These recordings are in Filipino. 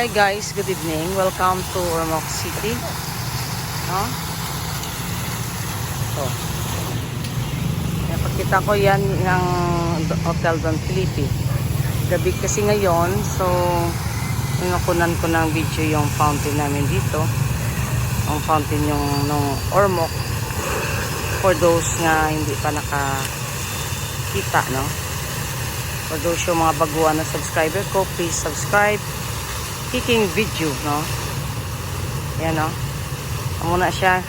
Hi guys, good evening. Welcome to Ormoc City. No? So, napakita ko yan ng Hotel Don Felipe. Gabi kasi ngayon, so nakunan ko ng video yung fountain namin dito. Ang fountain yung ng Ormoc. For those nga hindi pa nakakita, no? For those yung mga baguhan na subscriber ko, please subscribe. Kicking video, no? Yan, no? Muna siya.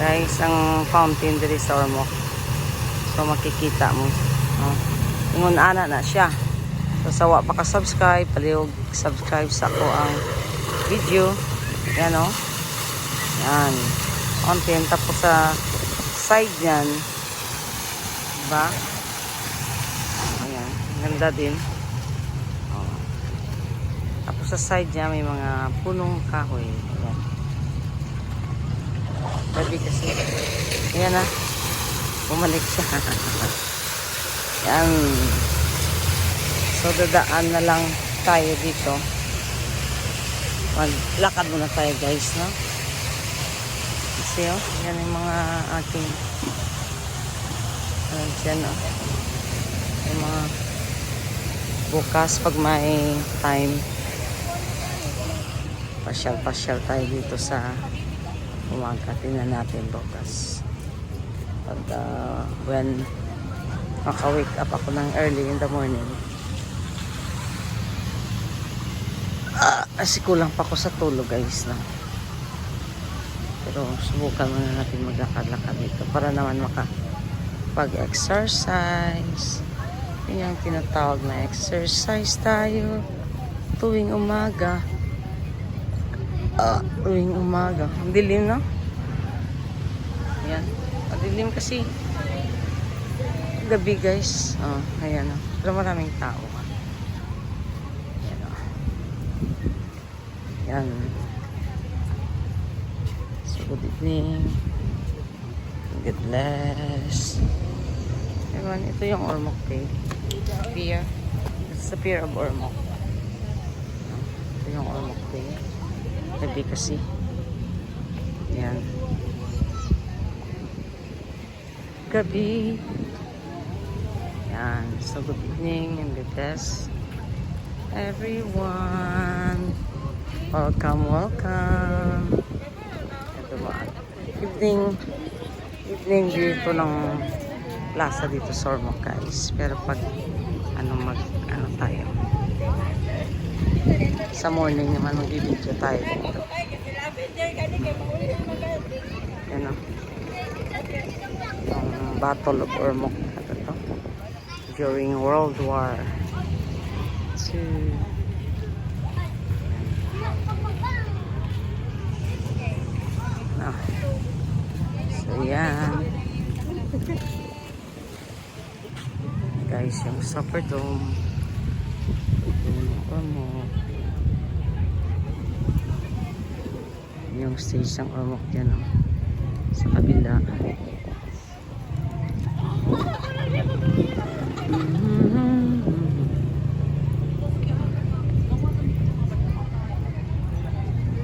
Guys, ang fountain dito sa Ormoc. So, makikita mo. No? Ingon ana na siya. So, sawa pa ka-subscribe. Palihog subscribe sa ako ang video. Yan, no? Yan. Fountain. Tapos sa side yan. Diba? Ayan. Ganda din. Tapos sa side niya may mga punong kahoy. Ayan. Gabi kasi. Ayan na. Bumalik siya. Ayan. So dadaan na lang tayo dito. Maglakad muna tayo guys, no? Kasi oh, yan yung mga ating dyan, no? Yung mga bukas pag may time. Pasyal-pasyal tayo dito sa umaga. Tingnan natin bukas. Pag when maka-wake up ako ng early in the morning. Kasi kulang pa ako sa tulog guys. No? Pero subukan muna natin maglakad-lakad dito para naman makapag-exercise. Yun yung tinatawag na exercise tayo tuwing umaga. Tuwing umaga. Ang dilim, no? Ayan. Ang dilim kasi. Gabi, guys. Ayan, no? Pero maraming tao. Ayan, no? Ayan. So, good evening. God bless. Ayan, ito yung Ormoc Pier. It's the Pier of Ormoc. Ito yung Ormoc Pier. Gabi kasi. Yan. Gabi. Yan. So, good evening and good bless everyone. Welcome, welcome. Ito ba? Evening dito ng plaza dito sa Ormoc guys. Pero pag tayo. Sa morning naman mag-video tayo dito. Yan o. Yung Battle of Ormoc. Ito to. During World War II. So yan. Guys, yung Superdome. Ormoc. Yung stage ng Ormoc yan, no? Sa kabila.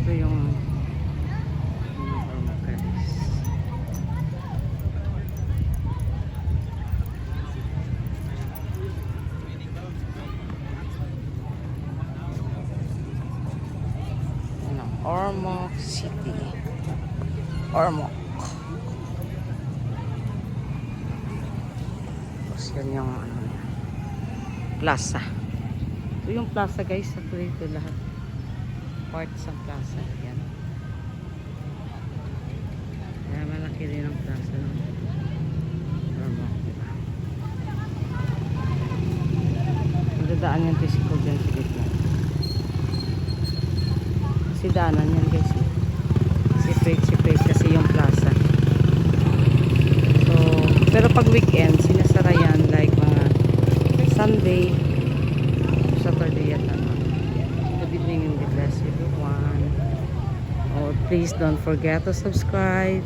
Ito yung Ormoc guys. Ormoc City. Ormoc. Tapos yan yung plaza. Ito yung plaza guys. Ito lahat. Parts ng plaza. Yan. Kaya malaki rin ang plaza. No? Ormoc. Diba? Magdadaan yung tricycle dyan sa gitna. Daanan yan guys. Separate kasi yung plaza. So, pero pag weekend, sinasara yan like mga Sunday, Saturday yata. Good evening and God bless everyone. Oh, please don't forget to subscribe.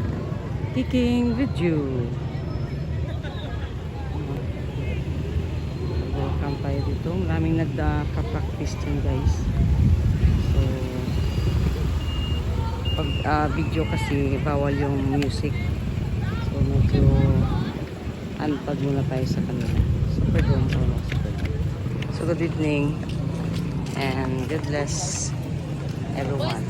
Kicking video. Welcome tayo dito. Maraming nagka-practice dyan guys. video kasi bawal yung music. So medyo unplug muna tayo sa kanila. Super dome. Oh, super dome. So good evening and God bless everyone.